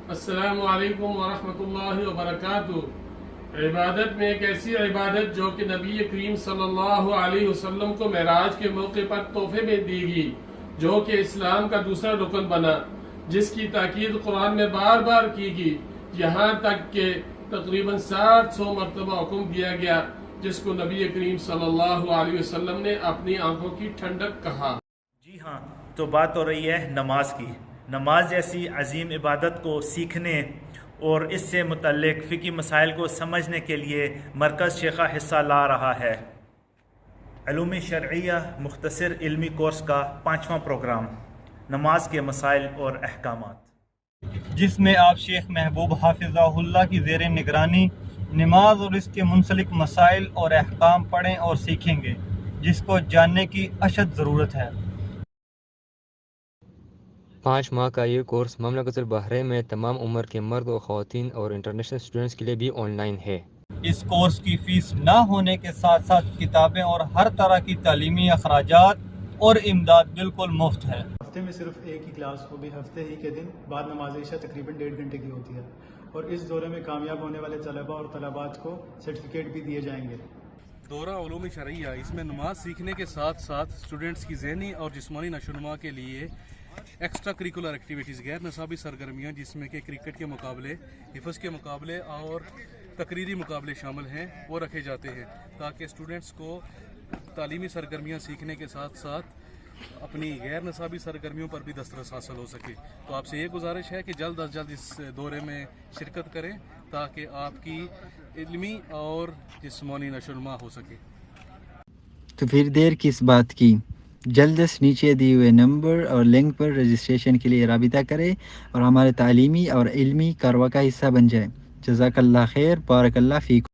السلام علیکم ورحمۃ اللہ وبرکاتہ۔ عبادت میں ایک ایسی عبادت جو کہ نبی کریم صلی اللہ علیہ وسلم کو معراج کے موقع پر تحفے میں دی گئی، جو کہ اسلام کا دوسرا رکن بنا، جس کی تاکید قرآن میں بار بار کی گئی، یہاں تک کہ تقریباً 700 مرتبہ حکم دیا گیا، جس کو نبی کریم صلی اللہ علیہ وسلم نے اپنی آنکھوں کی ٹھنڈک کہا۔ جی ہاں، تو بات ہو رہی ہے نماز کی۔ نماز جیسی عظیم عبادت کو سیکھنے اور اس سے متعلق فقہی مسائل کو سمجھنے کے لیے مرکز شیخہ حصہ لا رہا ہے۔ علوم شرعیہ مختصر علمی کورس کا 5واں پروگرام، نماز کے مسائل اور احکامات، جس میں آپ شیخ محبوب حافظہ اللہ کی زیر نگرانی نماز اور اس کے منسلک مسائل اور احکام پڑھیں اور سیکھیں گے، جس کو جاننے کی اشد ضرورت ہے۔ 5 ماہ کا یہ کورس مملکت البحرین میں تمام عمر کے مرد و خواتین اور انٹرنیشنل اسٹوڈنٹس کے لیے بھی آن لائن ہے۔ اس کورس کی فیس نہ ہونے کے ساتھ ساتھ کتابیں اور ہر طرح کی تعلیمی اخراجات اور امداد بالکل مفت ہے۔ ہفتے میں صرف ایک ہی کلاس، وہ بھی ہفتے ہی کے دن بعد نماز عشاء تقریباً 1.5 گھنٹے کی ہوتی ہے، اور اس دورے میں کامیاب ہونے والے طلباء اور طالبات کو سرٹیفکیٹ بھی دیے جائیں گے۔ دورہ علوم شرعیہ، اس میں نماز سیکھنے کے ساتھ ساتھ اسٹوڈنٹس کی ذہنی اور جسمانی نشوونما کے لیے ایکسٹرا کریکولر ایکٹیویٹیز، غیر نصابی سرگرمیاں جس میں کہ کرکٹ کے مقابلے، حفظ کے مقابلے اور تقریری مقابلے شامل ہیں، وہ رکھے جاتے ہیں تاکہ اسٹوڈنٹس کو تعلیمی سرگرمیاں سیکھنے کے ساتھ ساتھ اپنی غیر نصابی سرگرمیوں پر بھی دسترس حاصل ہو سکے۔ تو آپ سے یہ گزارش ہے کہ جلد از جلد اس دورے میں شرکت کریں تاکہ آپ کی علمی اور جسمانی نشوونما ہو سکے۔ تو پھر دیر کس بات کی، جلد از نیچے دیے ہوئے نمبر اور لنک پر رجسٹریشن کے لیے رابطہ کریں اور ہمارے تعلیمی اور علمی کارروائی کا حصہ بن جائیں۔ جزاک اللہ خیر، بارک اللہ فیکم۔